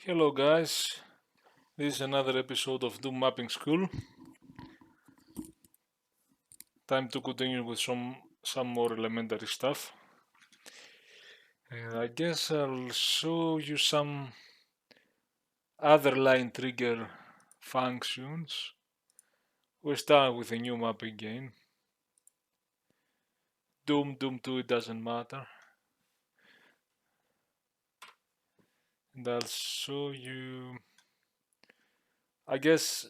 Hello guys, this is another episode of Doom Mapping School. Time to continue with some more elementary stuff. I guess I'll show you some other line trigger functions. We'll start with a new mapping game. Doom 2, it doesn't matter. And I'll show you, I guess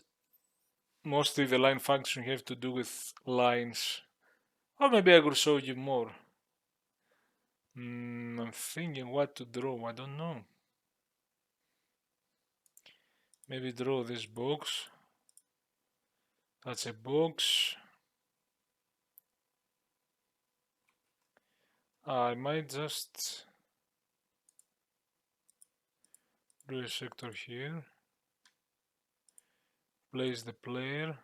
mostly the line function have to do with lines. Or maybe I could show you more. I'm thinking what to draw, I don't know. Maybe draw this box. That's a box. I might just do a sector here. Place the player.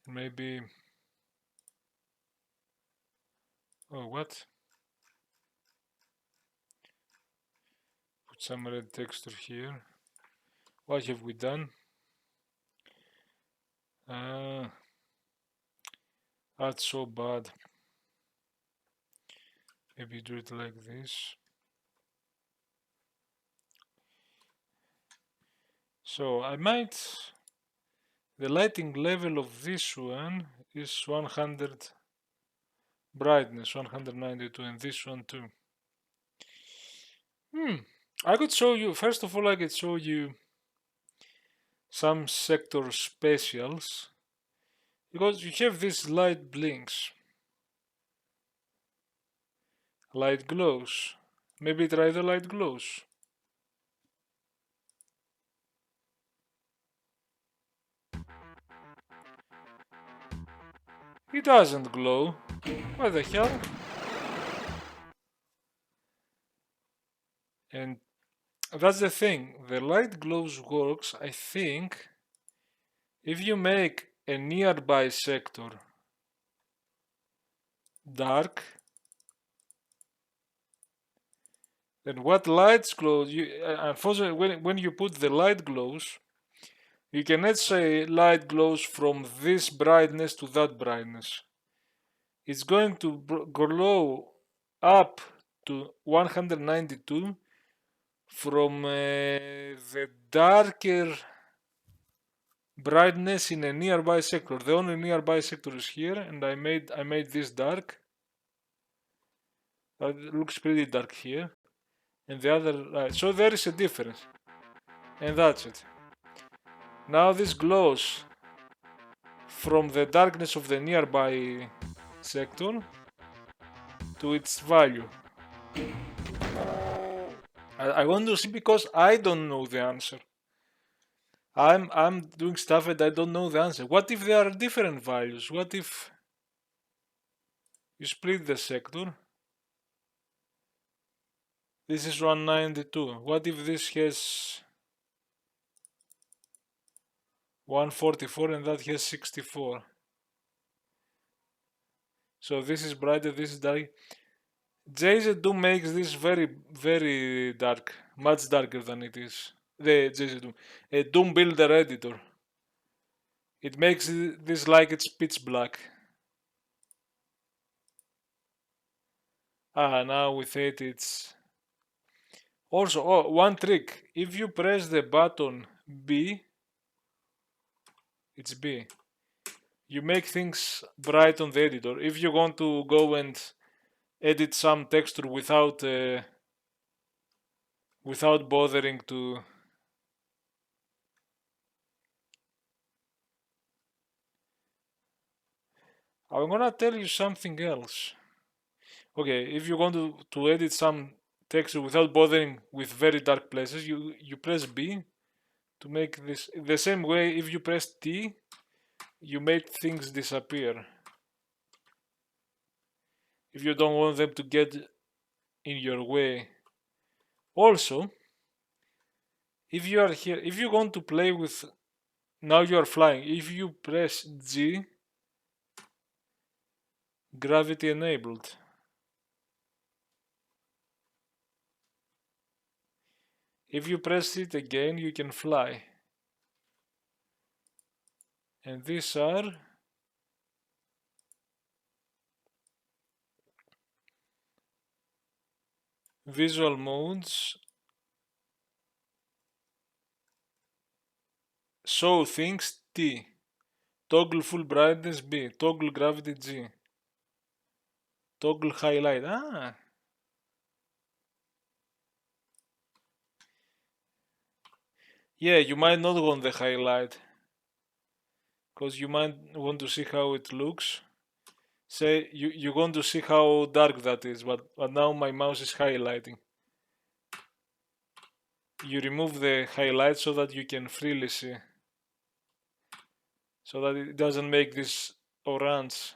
Maybe. Oh, what? Put some red texture here. What have we done? That's so bad. Maybe do it like this. So I might. The lighting level of this one is 100 brightness, 192, and this one too. I could show you. First of all, I could show you some sector specials, because you have these light blinks, light glows. Maybe try the light glows. It doesn't glow. What the hell? And that's the thing. The light glows works, I think, if you make a nearby sector dark. Then what lights glow? Unfortunately, when you put the light glows, you cannot say light glows from this brightness to that brightness. It's going to glow up to 192 from the darker brightness in a nearby sector. The only nearby sector is here, and I made this dark. It looks pretty dark here, and the other so there is a difference, and that's it. Now this glows from the darkness of the nearby sector to its value. I want to see, because I don't know the answer. I'm doing stuff and I don't know the answer. What if there are different values? What if you split the sector? This is 192. What if this has 144 and that has 64? So this is brighter, this is dark. GZDoom makes this very, very dark. Much darker than it is. The GZDoom. A Doom Builder editor. It makes this like it's pitch black. Now with it it's... Also, one trick. If you press the button B, it's B, you make things bright on the editor. If you want to go and edit some texture without bothering to... I'm gonna tell you something else. Okay, if you want to edit some texture without bothering with very dark places, you press B to make this. The same way, if you press T, you make things disappear. If you don't want them to get in your way. Also, if you are here, if you want to play with Now you are flying. If you press G, gravity enabled. If you press it again, you can fly. And these are visual modes. Show things T. Toggle full brightness B. Toggle gravity G. Toggle highlight. Ah. Yeah, you might not want the highlight. Because you might want to see how it looks. Say you want to see how dark that is, but now my mouse is highlighting. You remove the highlight so that you can freely see. So that it doesn't make this orange.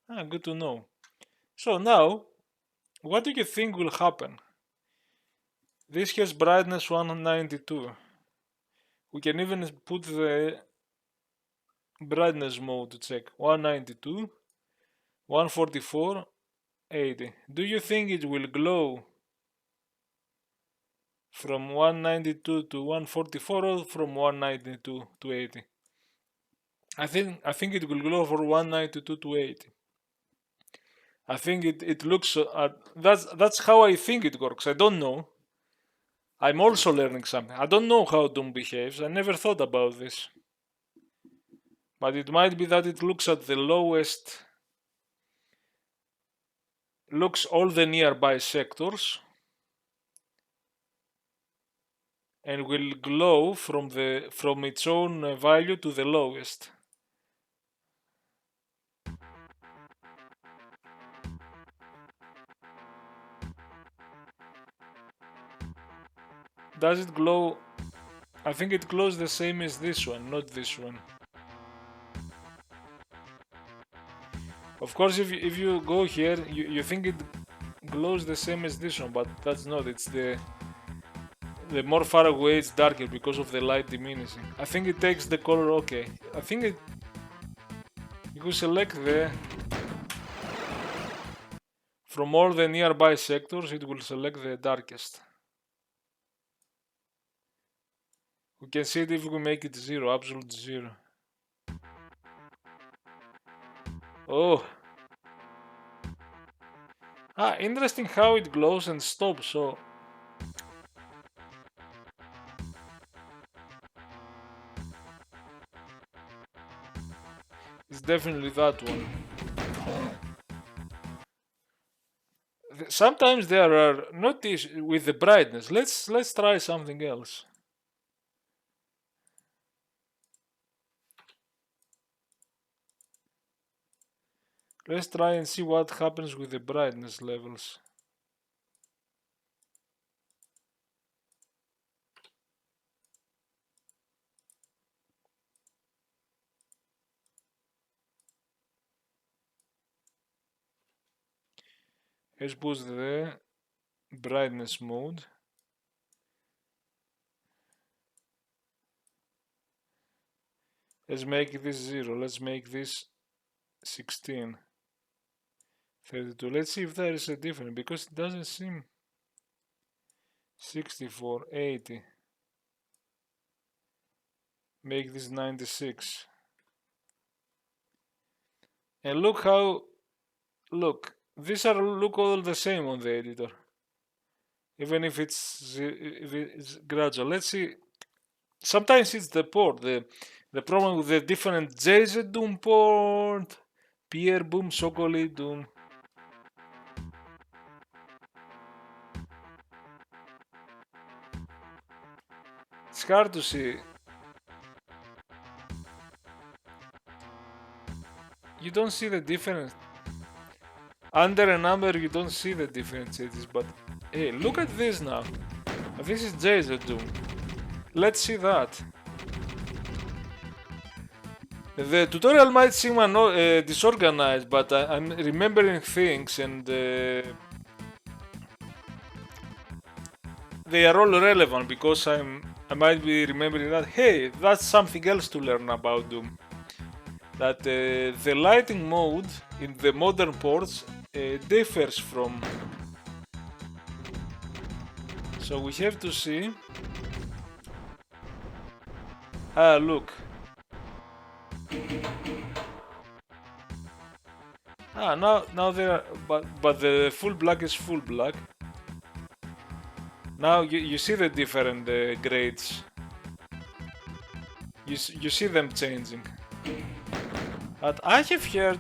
Ah, good to know. So now, what do you think will happen? This has brightness 192. We can even put the brightness mode to check. 192, 144, 80. Do you think it will glow from 192 to 144 or from 192 to 80? I think it will glow from 192 to 80. I think it looks that's how I think it works. I don't know. I'm also learning something. I don't know how Doom behaves. I never thought about this. But it might be that it looks at the lowest, looks all the nearby sectors, and will glow from its own value to the lowest. Does it glow? I think it glows the same as this one, not this one. Of course, if you go here, you think it glows the same as this one, but that's not. It's the more far away it's darker because of the light diminishing. I think it takes the color. Okay, I think it. You could select from all the nearby sectors, it will select the darkest. We can see it if we make it 0, absolute 0. Oh. Ah, interesting how it glows and stops, so... It's definitely that one. Sometimes there are not issues with the brightness. Let's try something else. Let's try and see what happens with the brightness levels. Let's boost the brightness mode. Let's make this 0. Let's make this 16. 32. Let's see if there is a difference, because it doesn't seem. 64, 80. Make this 96. And look how, look, these are look all the same on the editor. Even if it's gradual. Let's see. Sometimes it's the port. The problem with the different GZDoom port, Pierre Boom, Skool Doom. It's hard to see. You don't see the difference. Under a number you don't see the differences, but hey, look at this now. This is GZDoom. Let's see that. The tutorial might seem disorganized, but I'm remembering things, and they are all relevant because I might be remembering that, hey, that's something else to learn about Doom. That the lighting mode in the modern ports differs from. So we have to see. Ah, look. Ah, now there are, but the full black is full black. Now you see the different grades. You see them changing. But I have heard.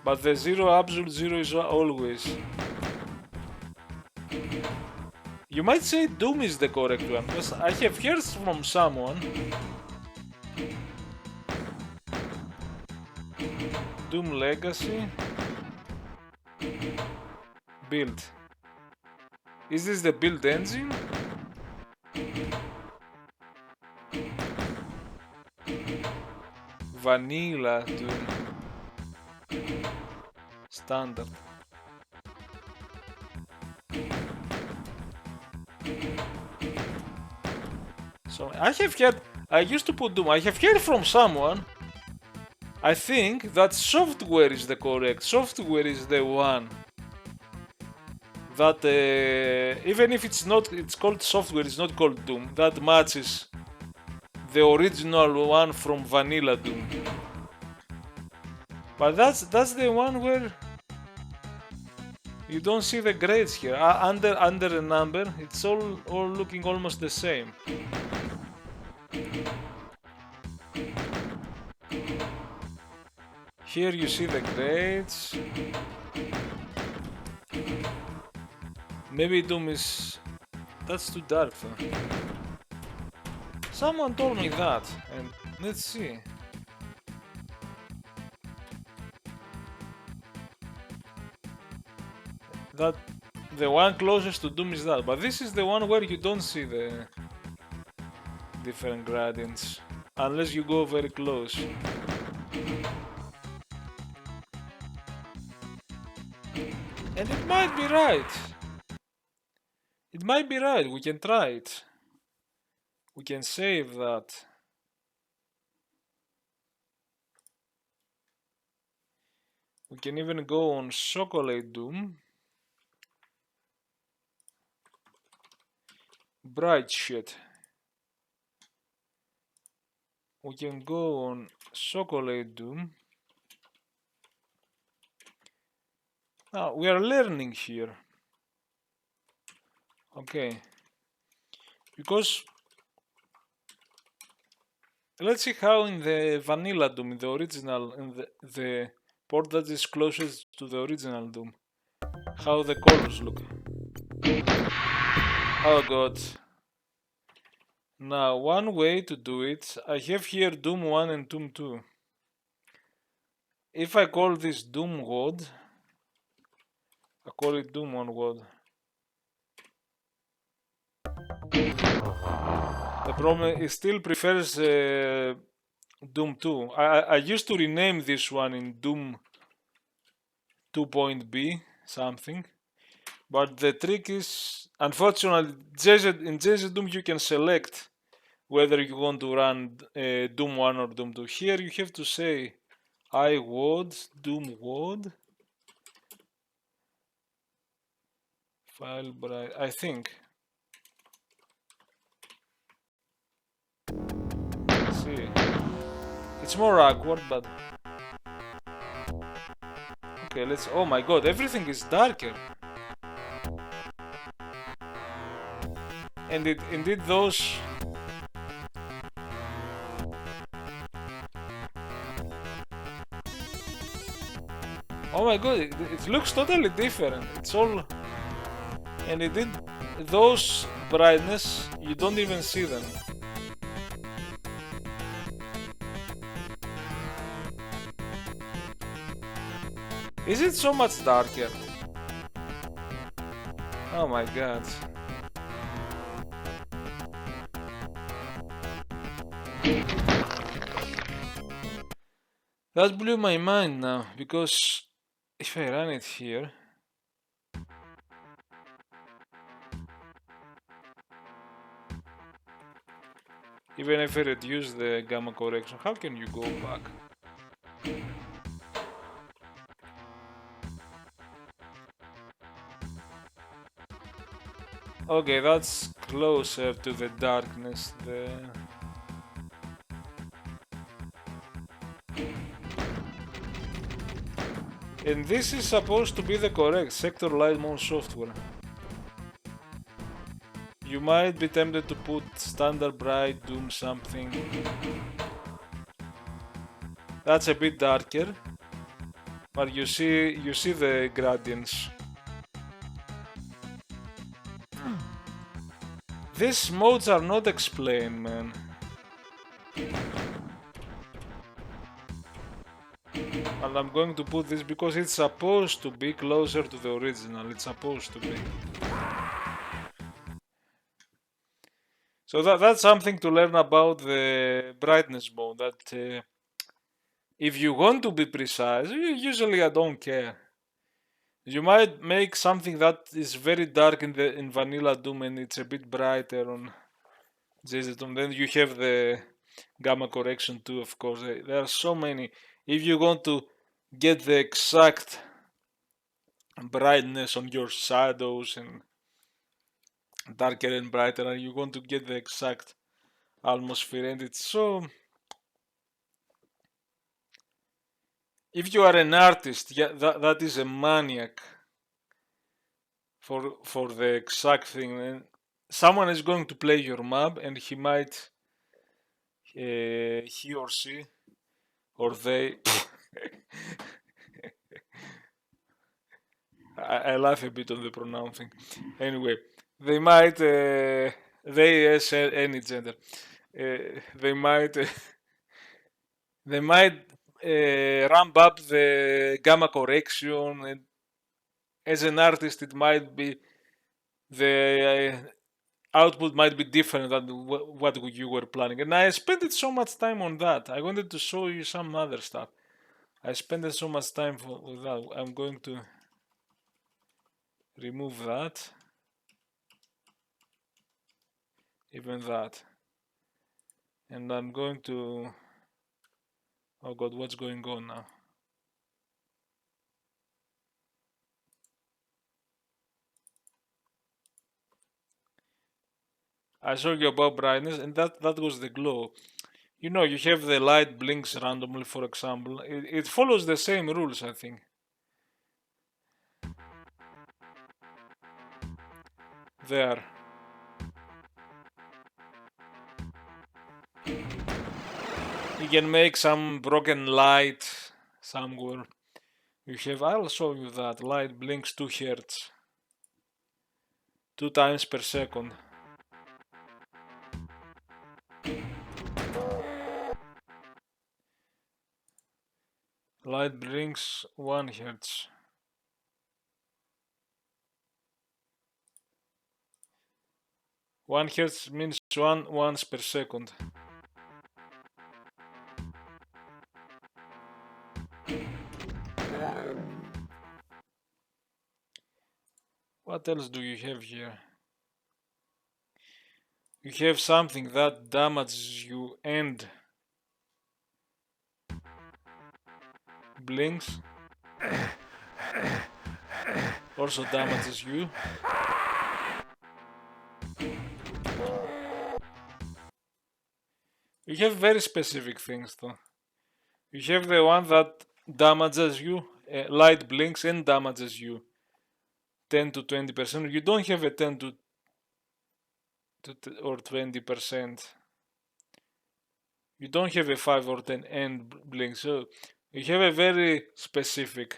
But the zero absolute zero is always. You might say Doom is the correct one, because I have heard from someone. Doom Legacy. Build. Is this the build engine? Vanilla Doom. Standard. So I have heard. I used to put Doom. I have heard from someone. I think that software is the correct. Software is the one that even if it's not, it's called software. It's not called Doom. That matches the original one from Vanilla Doom. But that's the one where you don't see the grades here. Under a number, it's all looking almost the same. Here you see the grades. Maybe Doom is... That's too dark though. Someone told me that, and let's see. That the one closest to Doom is that, but this is the one where you don't see the different gradients unless you go very close. And it might be right. It might be right. We can try it. We can save that. We can even go on Chocolate Doom. Bright shit. We can go on Chocolate Doom. Now we are learning here. Okay. Because let's see how in the Vanilla Doom, in the original, in the port that is closest to the original Doom, how the colors look. Oh god. Now, one way to do it, I have here Doom 1 and Doom 2. If I call this Doom WOD, I call it Doom 1 WOD. The problem is still prefers Doom 2. I used to rename this one in Doom 2.b something. But the trick is, unfortunately, in GZDoom you can select whether you want to run Doom 1 or Doom 2. Here you have to say I would Doom would file bright, I think. Let's see. It's more awkward, but okay, let's. Oh my god, everything is darker. And indeed those... Oh my god, it looks totally different. It's all... And indeed those brightness, you don't even see them. Is it so much darker? Oh my god. That blew my mind now, because if I run it here, Even if I reduce the gamma correction, how can you go back? Okay, that's closer to the darkness there. And this is supposed to be the correct sector light mode software. You might be tempted to put standard bright doom something. That's a bit darker, but you see the gradients. These modes are not explained, man. And I'm going to put this because it's supposed to be closer to the original. It's supposed to be. So that's something to learn about the brightness mode. That if you want to be precise, usually I don't care. You might make something that is very dark in Vanilla Doom and it's a bit brighter on GZDoom. Then you have the gamma correction too, of course. There are so many. If you want to get the exact brightness on your shadows and darker and brighter, and you want to get the exact atmosphere, and it's so. If you are an artist, yeah, that is a maniac for the exact thing. And someone is going to play your map, and he might, he or she, or they. I laugh a bit on the pronouncing. Anyway, they might, they as any gender, they might, they might ramp up the gamma correction, and as an artist, it might be the output might be different than what you were planning. And I spent so much time on that. I wanted to show you some other stuff. I spent so much time with that. I'm going to remove that. Even that. And I'm going to... Oh god, what's going on now? I showed you about brightness, and that was the glow. You know, you have the light blinks randomly, for example. It follows the same rules, I think. There. You can make some broken light somewhere. You have, I'll show you that. Light blinks 2 Hz. 2 times per second. Light blinks 1 Hz. 1 Hz means 1 once per second. What else do you have here? You have something that damages you and blinks. Also damages you. You have very specific things though. You have the one that damages you, light blinks and damages you 10 to 20%. You don't have a 10 to or 20%. You don't have a 5 or 10 and blink. So you have a very specific.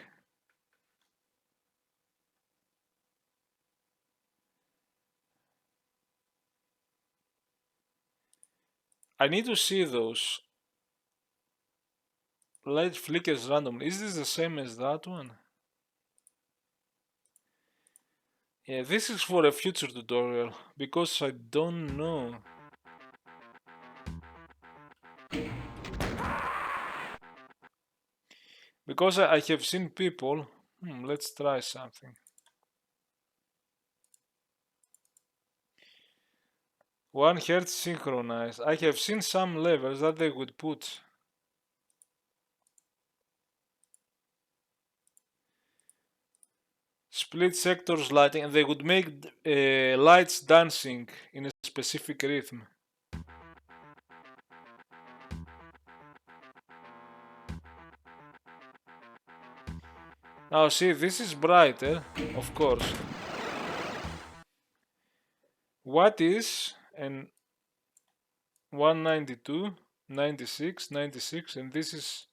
I need to see those. Light flickers randomly. Is this the same as that one? Yeah, this is for a future tutorial because I don't know. Because I have seen people. Let's try something. 1 Hertz synchronized. I have seen some levels that they would put split sectors lighting and they would make lights dancing in a specific rhythm. Now see, this is brighter, of course. What is an 192, 96, 96, and this is...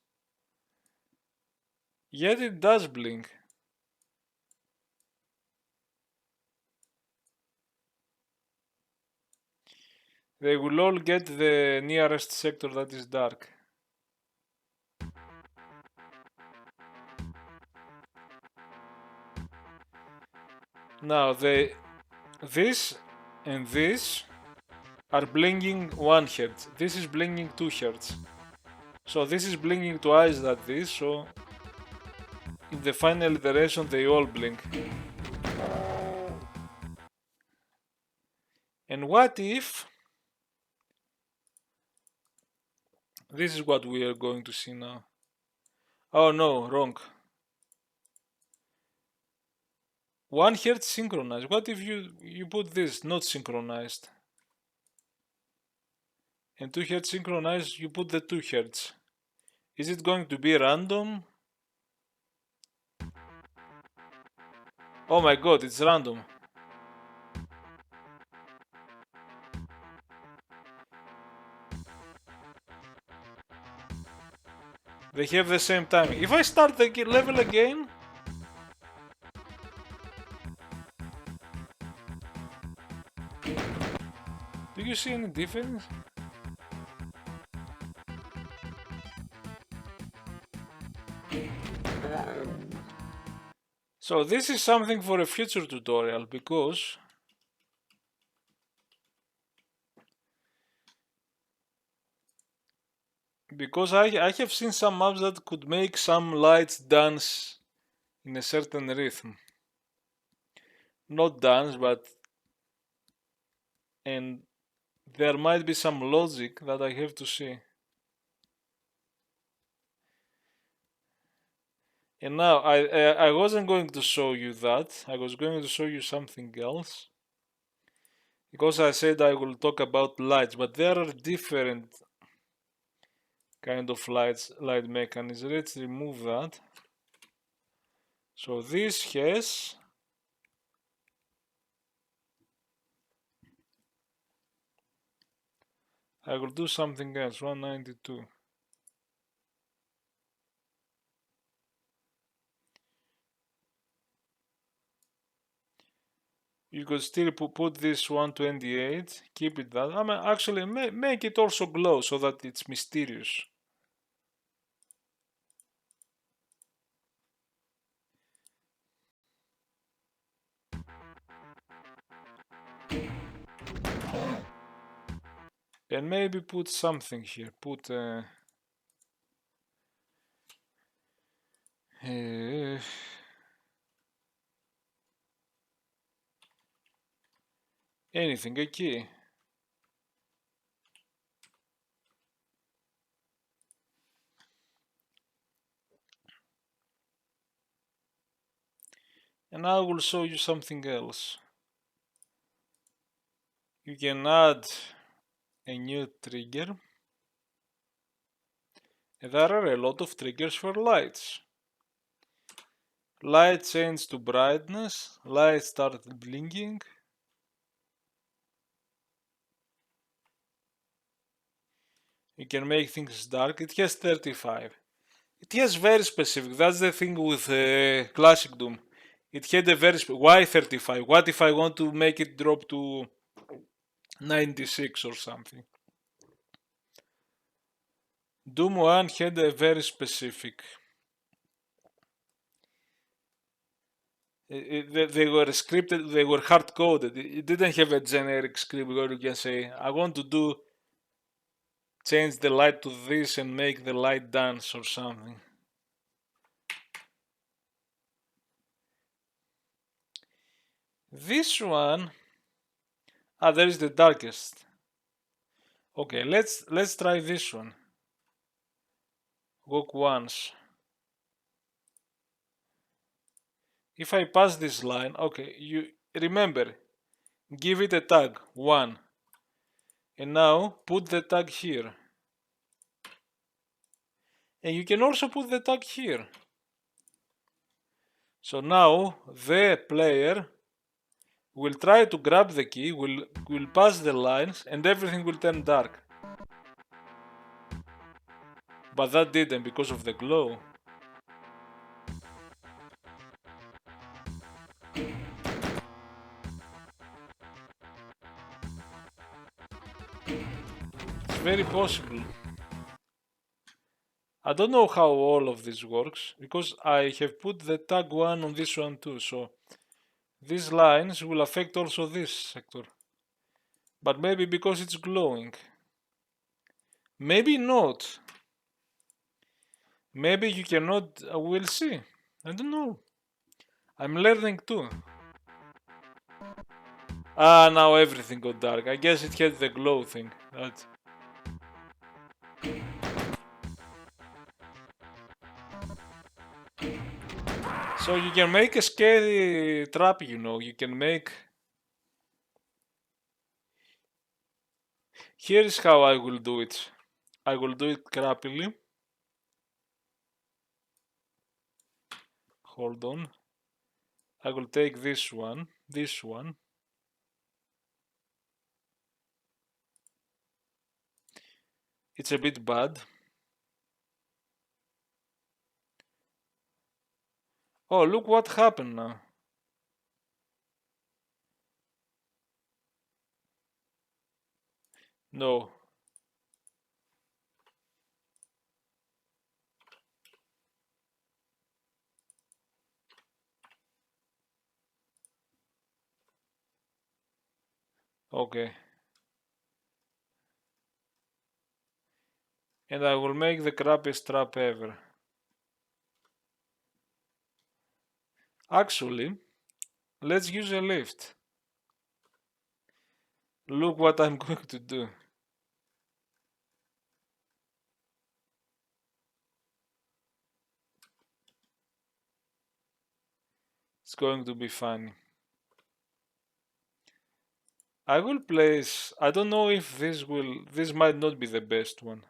Yet it does blink. They will all get the nearest sector that is dark. Now this and this are blinking 1 Hz. This is blinking 2 Hz. So this is blinking twice that this, so in the final iteration they all blink. And what if this is what we are going to see now? Oh no, wrong. 1 Hz synchronized. What if you put this not synchronized? And 2 Hz synchronized, you put the 2 Hz. Is it going to be random? Oh my god, it's random. They have the same timing. If I start the level again... Do you see any difference? So this is something for a future tutorial because I have seen some maps that could make some lights dance in a certain rhythm. Not dance, but... And there might be some logic that I have to see. And now I wasn't going to show you that. I was going to show you something else. Because I said I will talk about lights, but there are different kind of light mechanisms. Let's remove that. So this has... I will do something else. 192. You could still put this 128, keep it that. I mean, actually make it also glow so that it's mysterious. And maybe put something here. Put anything, a key. And I will show you something else. You can add a new trigger. And there are a lot of triggers for lights. Light change to brightness. Light start blinking. You can make things dark. It has 35. It has very specific. That's the thing with Classic Doom. It had a very why 35? What if I want to make it drop to 96 or something? Doom 1 had a very specific. They were scripted, they were hard coded. It didn't have a generic script where you can say, I want to do change the light to this and make the light dance or something. This one, there is the darkest. Okay, let's try this one. Walk once. If I pass this line, okay, you remember, give it a tag 1, and now put the tag here, and you can also put the tag here. So now the player will try to grab the key, will pass the lines, and everything will turn dark. But that didn't because of the glow. It's very possible. I don't know how all of this works because I have put the tag 1 on this one too, so these lines will affect also this sector. But maybe because it's glowing. Maybe not. Maybe you cannot, we'll see. I don't know. I'm learning too. Ah, now everything got dark. I guess it had the glow thing. So you can make a scary trap, you know. You can make... Here is how I will do it. I will do it crappily. Hold on. I will take this one. It's a bit bad. Oh, look what happened now. No. Okay. And I will make the crappiest trap ever. Actually, let's use a lift. Look what I'm going to do. It's going to be funny. I will place... I don't know if this will... This might not be the best one.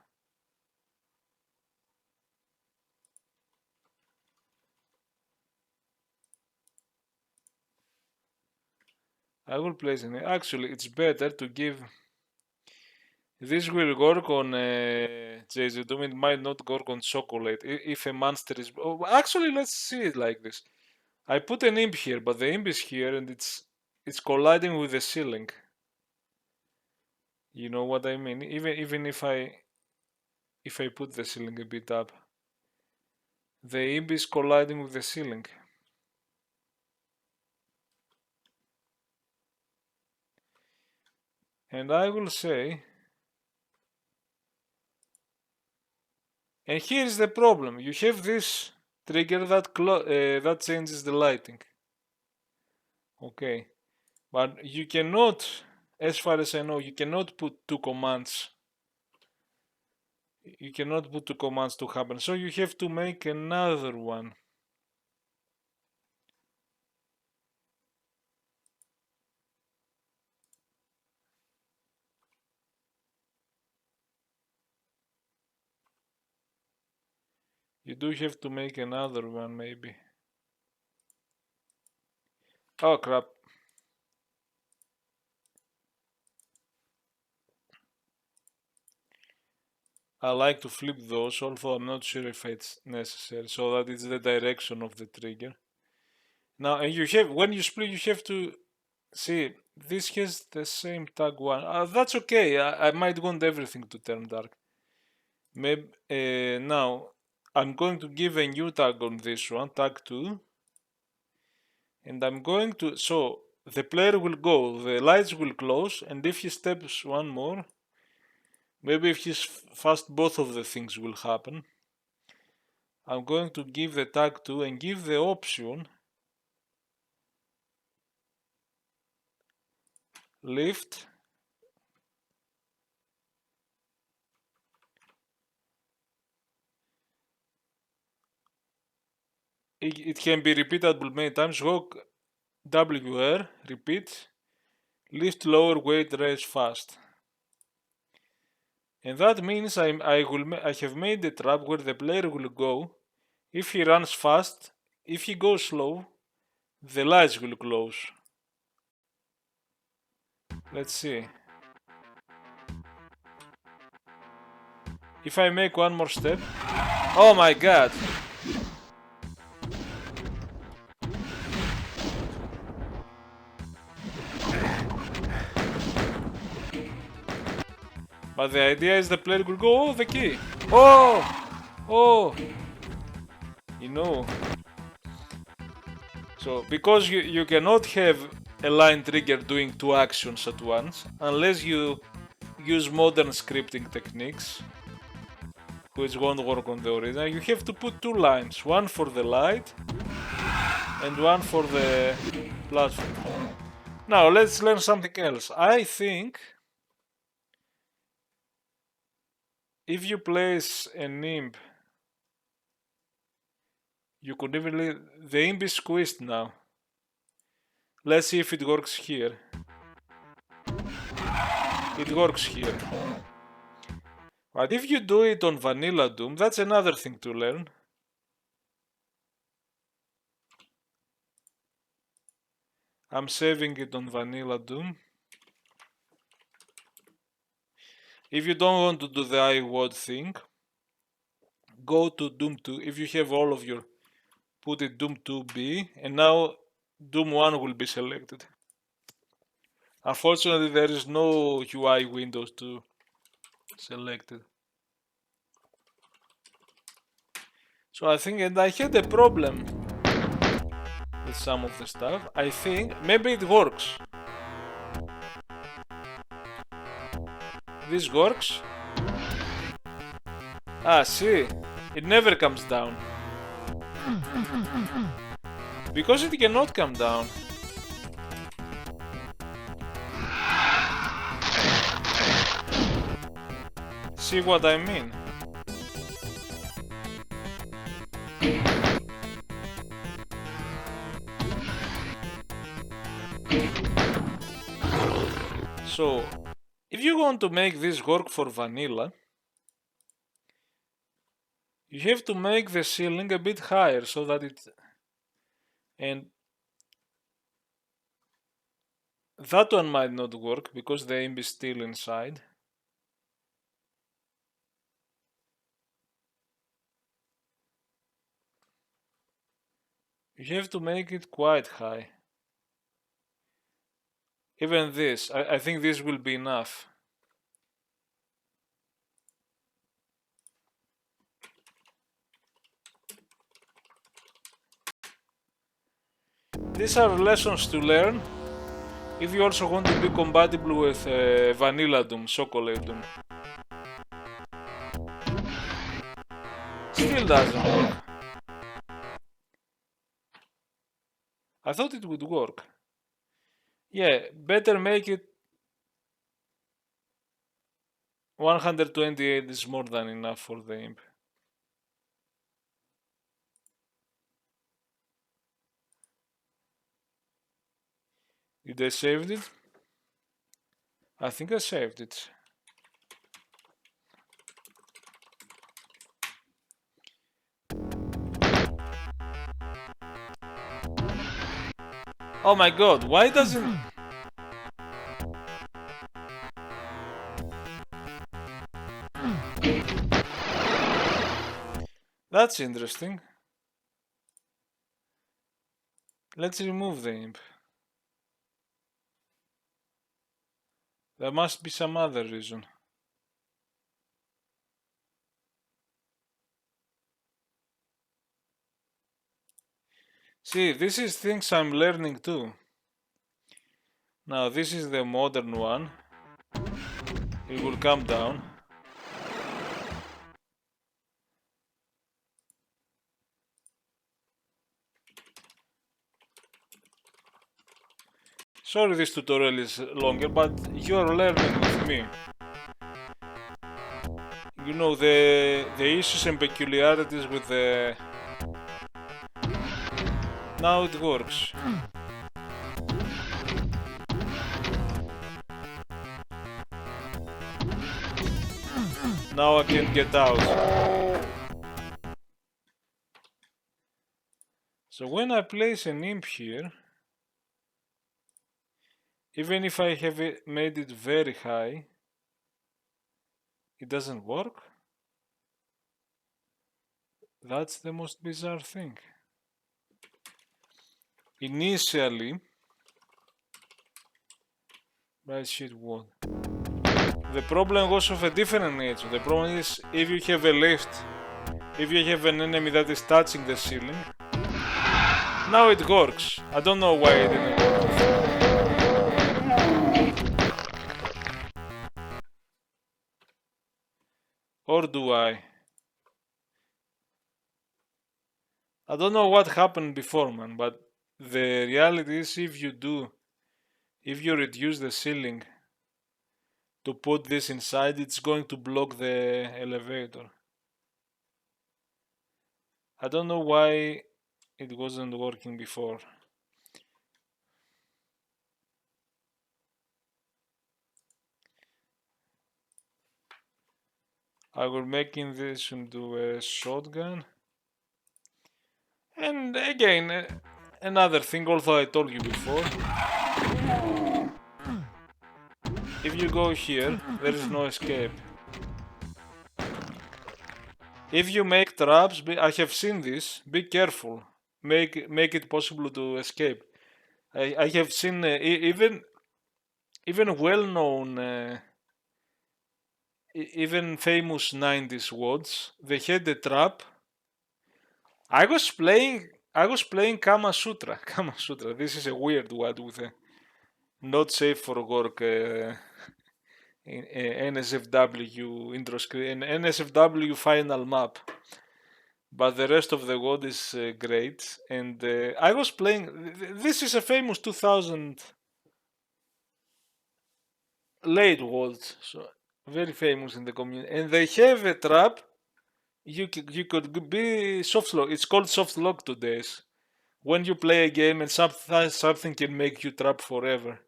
I will place it. Actually, it's better to give... This will work on GZDoom. It might not work on chocolate. If a monster is... Oh, actually, let's see it like this. I put an imp here, but the imp is here and it's colliding with the ceiling. You know what I mean? Even if I put the ceiling a bit up, the imp is colliding with the ceiling. And I will say... And here's the problem. You have this trigger that changes the lighting. Okay. But you cannot, as far as I know, you cannot put two commands. You cannot put two commands to happen. So you have to make another one. You do have to make another one, maybe. Oh, crap. I like to flip those, although I'm not sure if it's necessary, so that it's the direction of the trigger. Now, and you have, when you split, you have to see, this has the same tag 1. That's okay, I might want everything to turn dark. Maybe, now, I'm going to give a new tag on this one, tag 2. And I'm going to, so the player will go, the lights will close, and if he steps one more, maybe if he's fast, both of the things will happen. I'm going to give the tag 2 and give the option lift it can be repeatable many times. Walk WR, repeat, lift lower weight, raise fast. And that means I have made a trap where the player will go. If he runs fast, if he goes slow, the lights will close. Let's see. If I make one more step. Oh my god! But the idea is the player will go, oh, the key! Oh! Oh! You know. So, because you cannot have a line trigger doing two actions at once, unless you use modern scripting techniques, which won't work on the original, you have to put two lines, one for the light and one for the platform. Now let's learn something else. I think if you place an imp, you could even the imp is squeezed now. Let's see if it works here. It works here. But if you do it on Vanilla Doom, that's another thing to learn. I'm saving it on Vanilla Doom. If you don't want to do the iWOD thing, go to Doom 2. If you have all of your, put it Doom 2B, and now Doom 1 will be selected. Unfortunately, there is no UI windows to selected. So I think, and I had a problem with some of the stuff. I think maybe it works. This works. Ah, see, it never comes down. Because it cannot come down. See what I mean? So, if you want to make this work for vanilla, you have to make the ceiling a bit higher so that it... And that one might not work because the imp is still inside. You have to make it quite high. Even this, I think this will be enough. These are lessons to learn if you also want to be compatible with Vanilla Doom, Chocolate Doom. Still doesn't work. I thought it would work. Yeah, better make it 128 is more than enough for the imp. Did I save it? I think I saved it. Oh my god, why doesn't... That's interesting. Let's remove the imp. There must be some other reason. See, this is things I'm learning too. Now this is the modern one. It will come down. Sorry this tutorial is longer, but you're learning with me. You know the issues and peculiarities with the Now it works. Now I can get out. So when I place an imp here, even if I have made it very high, it doesn't work. That's the most bizarre thing. Initially, right sheet what? The problem was of a different nature. The problem is if you have a lift, if you have an enemy that is touching the ceiling, now it works. I don't know why it didn't work before. Or do I? I don't know what happened before, man, but the reality is if you reduce the ceiling to put this inside, it's going to block the elevator. I don't know why it wasn't working before. I will making this into a shotgun. And again, another thing, although I told you before, if you go here, there is no escape. If you make traps, I have seen this, be careful. Make it possible to escape. I have seen even well-known, even famous 90s WODs, they had a trap. I was playing Kama Sutra. Kama Sutra. This is a weird one with a not safe for work NSFW intro screen, NSFW final map. But the rest of the WOD is great. And I was playing. This is a famous 2000 late WOD, so very famous in the community. And they have a trap. You could be soft lock. It's called soft lock today. When you play a game and something can make you trap forever.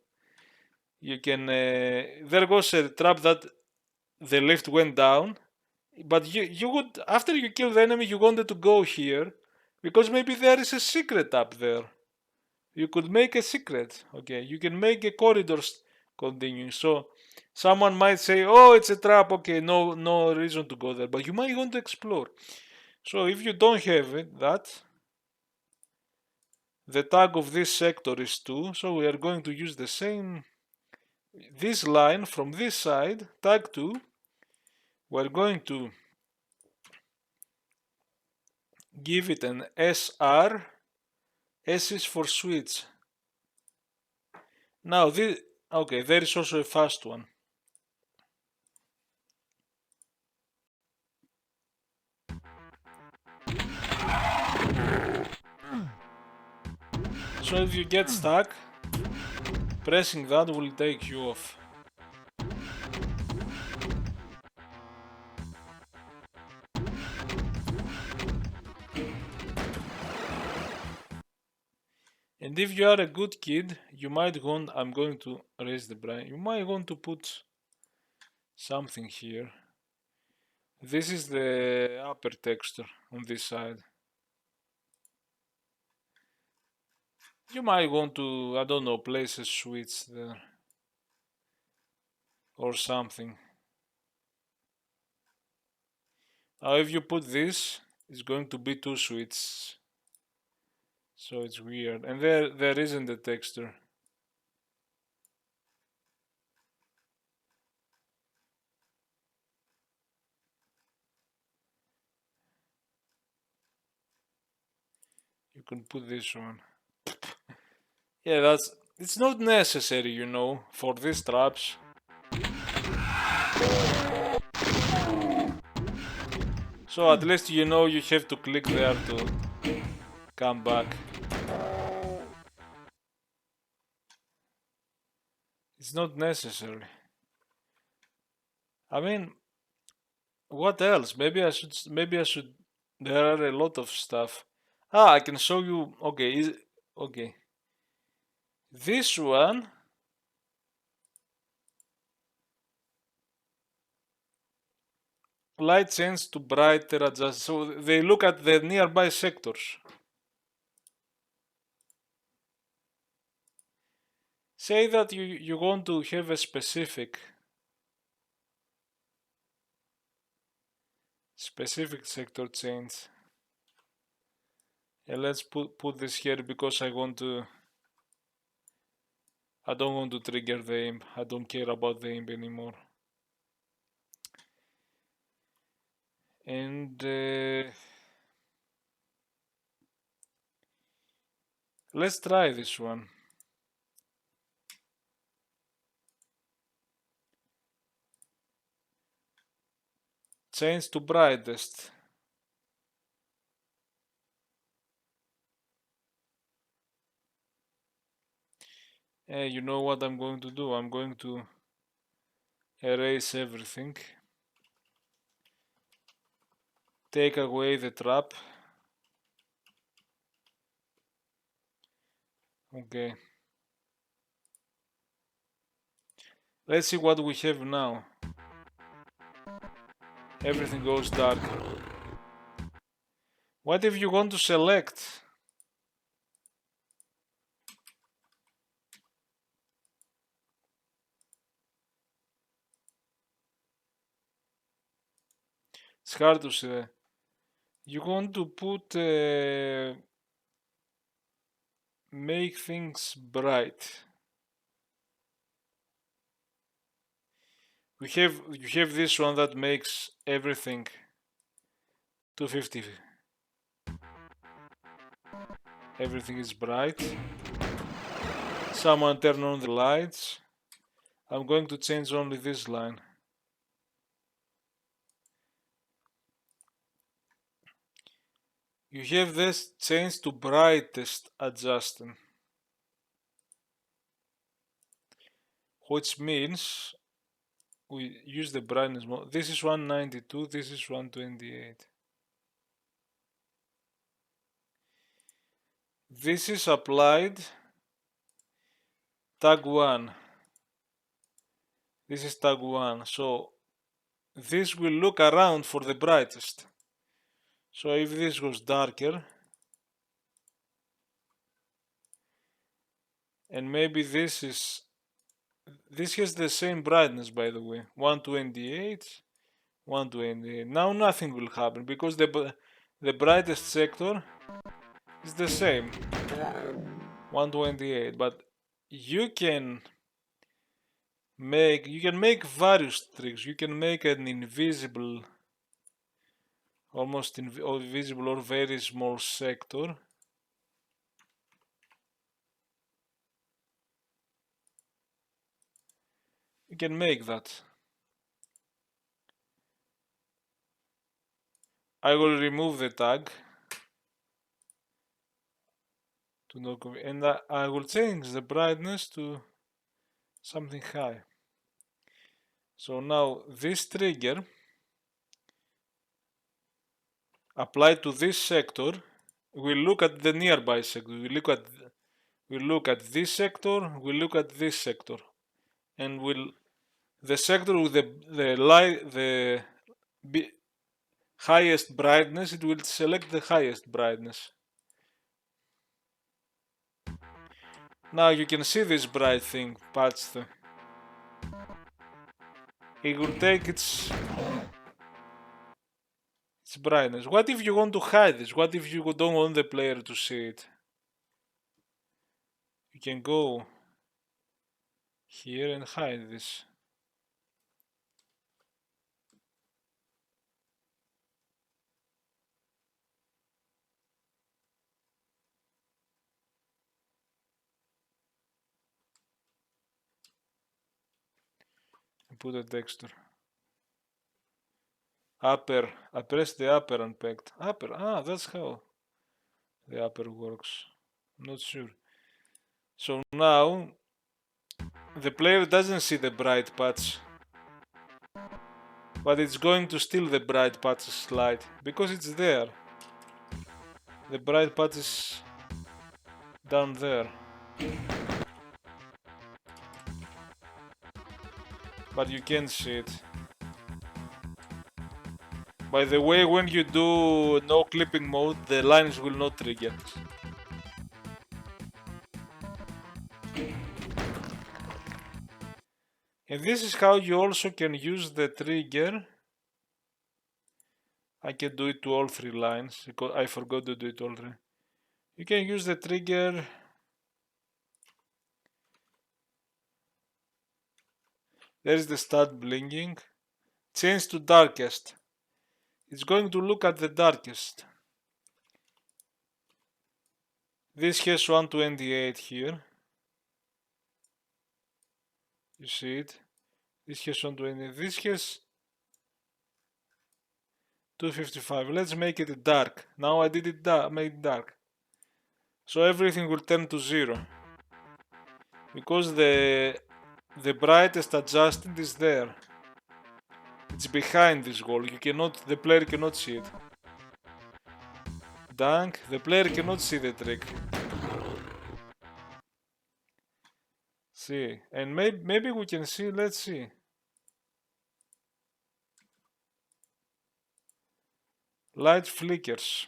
You can. There was a trap that the lift went down, but you would, after you kill the enemy, you wanted to go here because maybe there is a secret up there. You could make a secret. Okay, you can make a corridor continue. So someone might say, "Oh, it's a trap." Okay, no reason to go there, but you might want to explore. So if you don't have it, the tag of this sector is 2, so we are going to use the same, this line from this side, tag 2, we're going to give it an SR, S is for switch. Now this, okay, there is also a fast one. So if you get stuck, pressing that will take you off. And if you are a good kid, you might want, I'm going to raise the brain, you might want to put something here. This is the upper texture on this side. You might want to, I don't know, place a switch there. Or something. Now if you put this, it's going to be 2 switches. So it's weird. And there isn't a texture. You can put this one. Yeah, it's not necessary, you know, for these traps. So at least you know you have to click there to come back. It's not necessary. I mean, what else? Maybe I should, there are a lot of stuff. I can show you. Okay, okay. This one light change to brighter adjust. So they look at the nearby sectors. Say that you want to have a specific sector change. And let's put this here because I don't want to trigger the imp. I don't care about the imp anymore. And let's try this one. Change to brightest. You know what I'm going to do? I'm going to erase everything. Take away the trap. Okay. Let's see what we have now. Everything goes dark. What if you want to select? It's hard to say. You want to put make things bright. You have this one that makes everything 250. Everything is bright. Someone turn on the lights. I'm going to change only this line. You have this change to brightest adjusting, which means we use the brightness mode. This is 192, this is 128. This is applied tag 1. This is tag 1. So this will look around for the brightest. So if this goes darker, and maybe this has the same brightness, by the way, 128, 128. Now nothing will happen because the brightest sector is the same, 128. But you can make various tricks. You can make an invisible, almost invisible or very small sector. You can make that. I will remove the tag to no, and I will change the brightness to something high. So now this trigger applied to this sector will look at the nearby sector. We look at this sector. We look at this sector, and the sector with the highest brightness, it will select the highest brightness. Now you can see this bright thing patched. It will take its brightness. What if you want to hide this? What if you don't want the player to see it? You can go here and hide this. And put a texture. Upper. I press the upper and pegged. Upper. That's how the upper works. I'm not sure. So now the player doesn't see the bright patch, but it's going to steal the bright patch's light because it's there. The bright patch is down there. But you can't see it. By the way, when you do no clipping mode, the lines will not trigger. And this is how you also can use the trigger. I can do it to all 3 lines because I forgot to do it all 3. You can use the trigger. There is the start blinking. Change to darkest. It's going to look at the darkest. This has 128 here. You see it? This has 120. This has 255. Let's make it dark. Now I did it dark, made it dark. So everything will turn to 0. Because the brightest adjusted is there. It's behind this wall. The player cannot see it. Dunk. The player cannot see the trick. See, and maybe we can see. Let's see. Light flickers.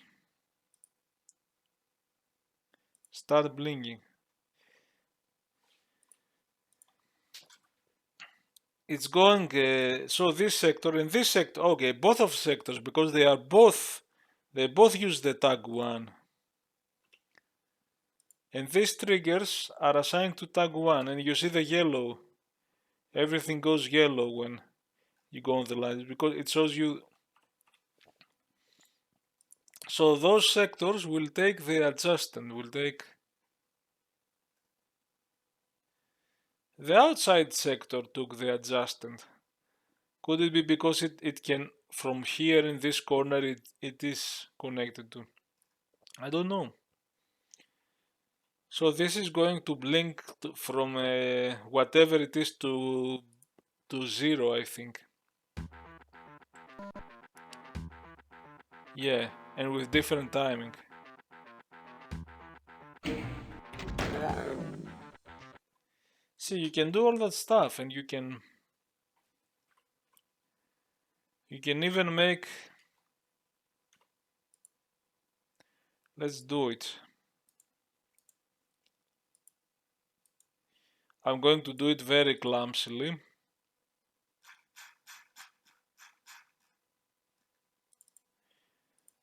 Start blinking. It's going. So this sector and this sector. Okay, both of sectors because they both use the tag 1. And these triggers are assigned to tag 1, and you see the yellow. Everything goes yellow when you go on the lines because it shows you. So those sectors will take the adjustant, will take the outside sector took the adjustant. Could it be because it can, from here in this corner, it is connected to? I don't know. So this is going to blink from whatever it is to 0, I think. Yeah, and with different timing. See, you can do all that stuff, and you can even make. Let's do it. I'm going to do it very clumsily.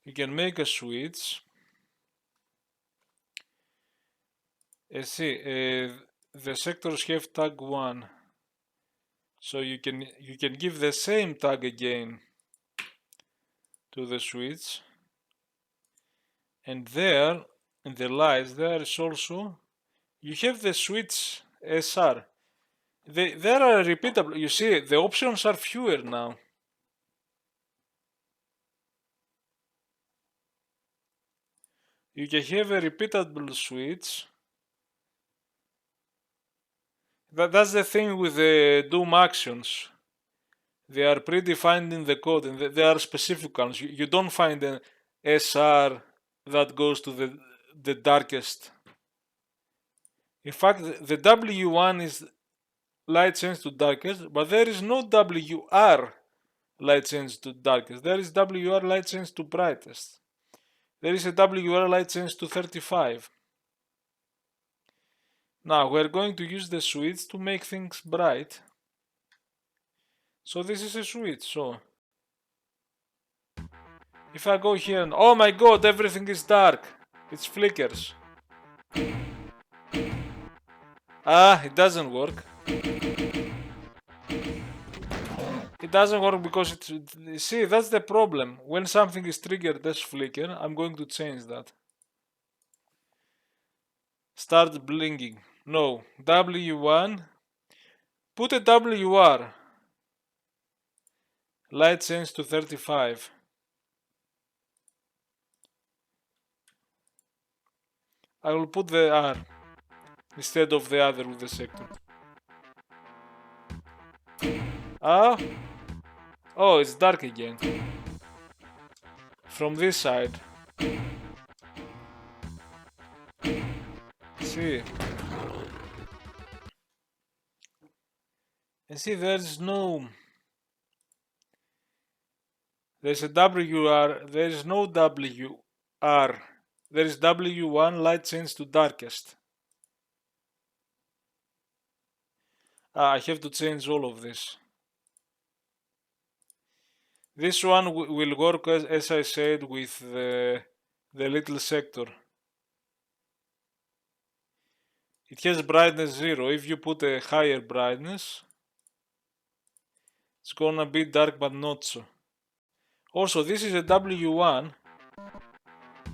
You can make a switch. See, the sectors have tag 1, so you can give the same tag again to the switch, and there in the lights there is also you have the switch SR. They are repeatable. You see, the options are fewer now. You can have a repeatable switch. That's the thing with the Doom actions. They are predefined in the code, and they are specific ones. You don't find an SR that goes to the darkest. In fact, the W1 is light change to darkest, but there is no WR light change to darkest. There is WR light change to brightest. There is a WR light change to 35. Now we're going to use the switch to make things bright. So this is a switch. So if I go here and oh my god, everything is dark. It's flickers. Ah, it doesn't work. It doesn't work because see, that's the problem. When something is triggered as flicker, I'm going to change that. Start blinking. No, W1. Put a WR. Light change to 35. I will put the R instead of the other with the sector. Ah? Oh, it's dark again. From this side. see. And see, there's no... There's a WR, there's no WR. There is W1 light change to darkest. I have to change all of this. This one will work as I said with the little sector. It has brightness 0. If you put a higher brightness, it's gonna be dark but not so. Also, this is a W1,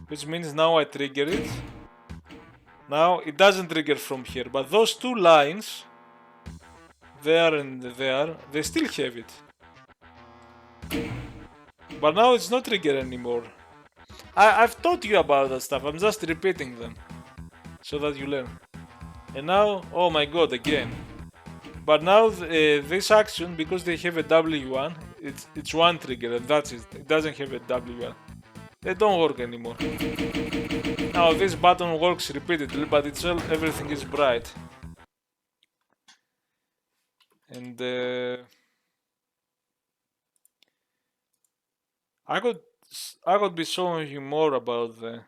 which means now I trigger it. Now it doesn't trigger from here, but those two lines, there and there, they still have it. But now it's not trigger anymore. I've taught you about that stuff, I'm just repeating them, so that you learn. And now, oh my god, again. But now this action, because they have a W1, it's one trigger and that's it. It doesn't have a W1. They don't work anymore. Now this button works repeatedly, but everything is bright. And I could be showing you more about the...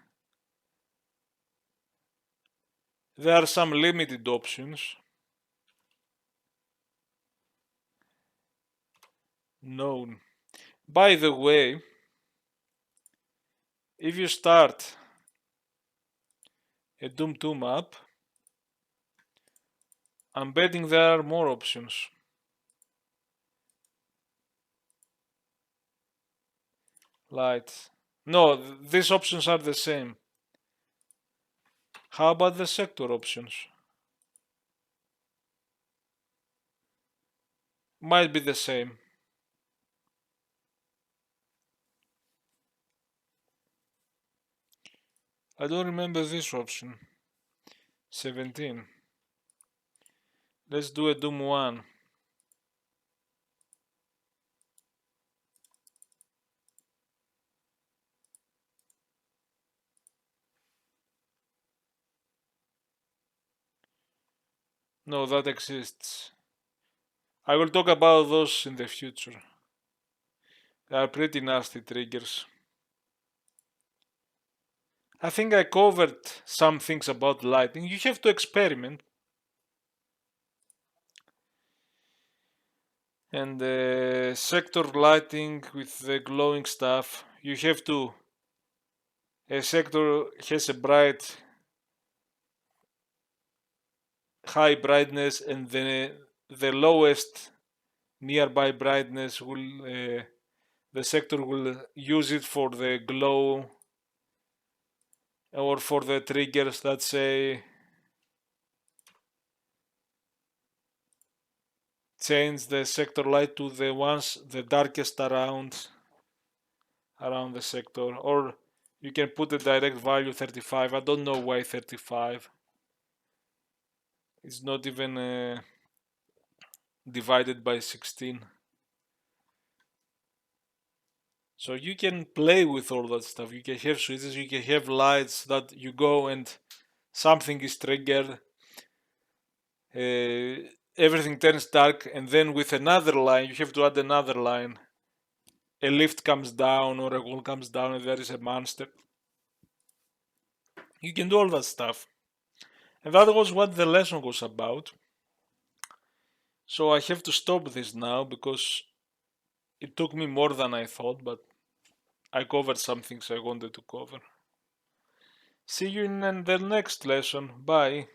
There are some limited options. Known. By the way, if you start a Doom 2 map, I'm betting there are more options. Light. No, these options are the same. How about the sector options? Might be the same. I don't remember this option. 17. Let's do a Doom 1. No, that exists. I will talk about those in the future. They are pretty nasty triggers. I think I covered some things about lighting. You have to experiment. And sector lighting with the glowing stuff. You have to... A sector has a bright, high brightness, and then the lowest nearby brightness will... the sector will use it for the glow or for the triggers that say change the sector light to the ones the darkest around the sector, or you can put the direct value 35. I don't know why 35. It's not even divided by 16. So you can play with all that stuff. You can have switches, you can have lights that you go and something is triggered. Everything turns dark, and then with another line, you have to add another line. A lift comes down or a wall comes down and there is a monster. You can do all that stuff. And that was what the lesson was about. So I have to stop this now because it took me more than I thought, but I covered some things I wanted to cover. See you in the next lesson. Bye.